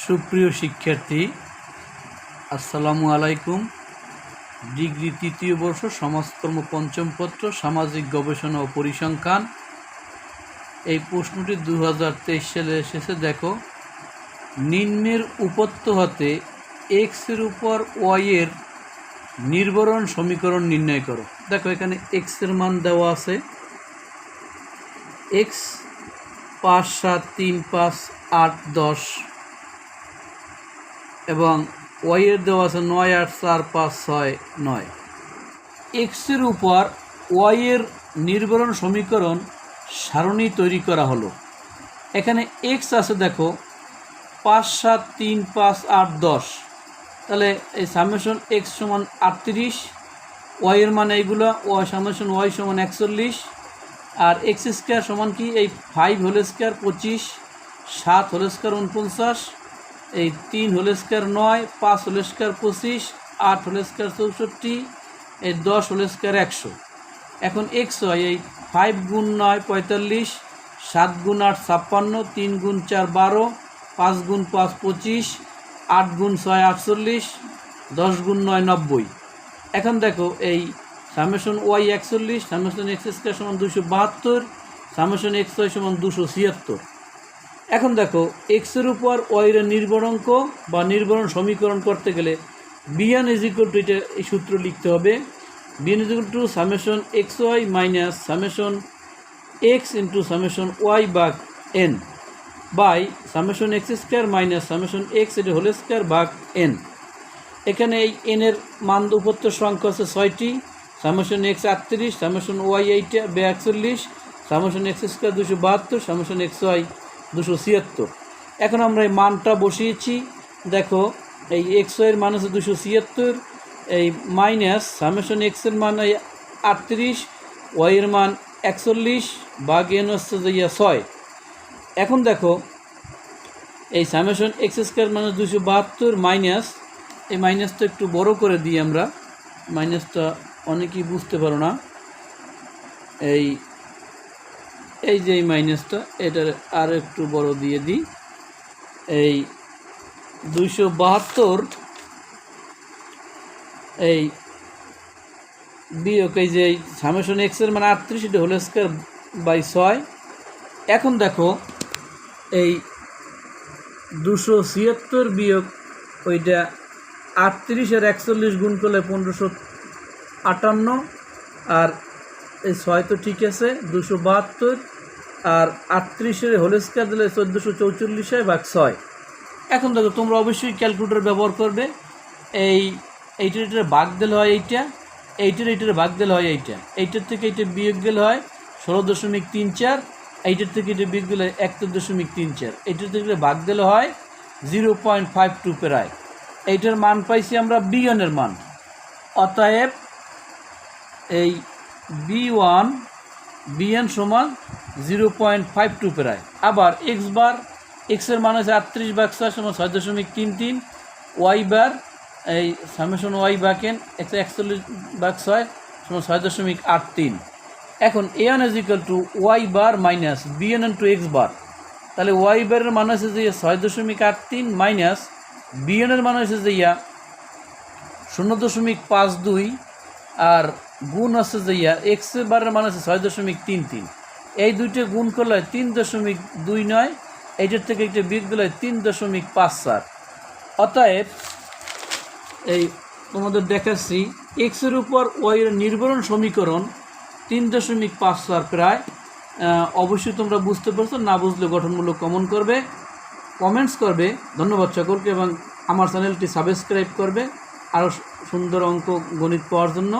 সুপ্রিয় শিক্ষার্থী, আসসালামু আলাইকুম। ডিগ্রি তৃতীয় বর্ষ সমাজকর্ম পঞ্চম পত্র সামাজিক গবেষণা ও পরিসংখ্যান। এই প্রশ্নটি 2023 সালে এসেছে। দেখো, নিম্নের উপত্য হতে এক্সের উপর ওয়াইয়ের নির্ভরণ সমীকরণ নির্ণয় করো। দেখো, এখানে এক্সের মান দেওয়া আছে, এক্স 5, 7, 3, 5, 8, 10 এবং ওয়াইয়ের দেওয়া আছে 9, 8, 4, 5, 6, 9। এক্সের উপর ওয়াইয়ের নির্ভরণ সমীকরণ সারণী তৈরি করা হলো। এখানে এক্স আছে, দেখো 5, 7, 3, 5, 8, 10। তাহলে এই সামেশন এক্স সমান 38, ওয়াইয়ের মান এইগুলো, ওয়াই সামেশন ওয়াই সমান 41, আর এক্স স্কোয়ার সমান কি, এই 5 হোল স্কোয়ার 25, 7 হোল স্কোয়ার 49, এই 3 whole square 9, 5 whole square 25, 8 whole square 64, এই 10 হোল স্কোয়ার 100। এখন এক্স হয় এই 5 গুণ 9 45, 7 গুণ 8 56, 3 গুণ 4 12, 5 গুণ 5 25, 8 গুণ 6 48, 10 গুণ 9 90। এখন দেখো, এই summation y 41, summation x square সমান 272, সামেশন এক্স ওয়াই সমান 276। এখন দেখো, এক্সের উপর ওয়াইয়ের নির্ভরাঙ্ক বা নির্ভরণ সমীকরণ করতে গেলে বিএন ইজ ইকুয়াল টু, এটা এই সূত্র লিখতে হবে। BN is equal to summation x y minus summation x into summation y ভাগ n by summation x square minus summation x এটা হোল স্কোয়ার ভাগ এন। এখানে এই এনের মান উপত্য সংখ্যা আছে 6টি। Summation x 38, summation y 41, summation x square 272, summation x y 276। এখন আমরা এই মানটা বসিয়েছি। দেখো, এই এক্স ওয়াইয়ের মান আছে 276, এই মাইনাস সামেশন এক্সের মান 38, ওয়াইয়ের মান 41 ভাগ এন হচ্ছে যে 6। এখন দেখো, এই সামেশন এক্স স্কোয়ার মানে 272 মাইনাস, এই মাইনাসটা একটু বড় করে দিই আমরা, মাইনাসটা অনেকেই বুঝতে পারো না। এই যে এই মাইনাসটা, এটার আর একটু বড় দিয়ে দিই। এই 272 এই বিয়োগ এই যে সামেশন এক্সের মানে 38, এটা হোল স্কোয়ার বাই 6। এখন দেখো, এই 276 বিয়োগ ওইটা 38 আর 41 গুণ করলে 1558, আর এই 6 তো ঠিক আছে, 272 আর 38-এর হোল স্কোয়ার দিলে 1444 ভাগ 6। এখন দেখো, তোমরা অবশ্যই ক্যালকুলেটর ব্যবহার করবে। এইটার ভাগ দিলে হয় এইটার ভাগ দিলে হয় এইটার থেকে এইটা বিয়োগ গেলে হয় 16.34, এইটার থেকে এটা বিয়োগ দিলে 71.34, এইটার থেকে ভাগ দিলে হয় 0.52 প্রায়। এইটার মান পাইছি আমরা বিএনের মান। অতএব এই বিএন সমান 0.52 প্রায়। আবার এক্স বার, এক্সের মান আছে 38 ভাগ 6 সমান 6.33, ওয়াই বার এই সামেশন ওয়াই ভাগ এন 141 ভাগ 6 সমান 6.83। এখন n is equal to y bar minus BN into x bar. তাহলে ওয়াই বারের মান আছে যে 6.83 মাইনাস বিএনের মান আছে যে 0.52 আর গুণ আছে যে এক্স বারের মান আছে 6.33। এই দুইটা গুণ করলে হয় 3.29, এইটার থেকে একটা বিয়োগ দিলে হয় 3.54। অতএব এই তোমাদের দেখাচ্ছি এক্সের উপর ওয়াইয়ের নির্ভরণ সমীকরণ 3.54 প্রায়। অবশ্যই তোমরা বুঝতে পারছো, না বুঝলে গঠনমূলক কমেন্টস করবে। ধন্যবাদ সকলকে, এবং আমার চ্যানেলটি সাবস্ক্রাইব করবে আরও সুন্দর অঙ্ক গণিত পাওয়ার জন্য।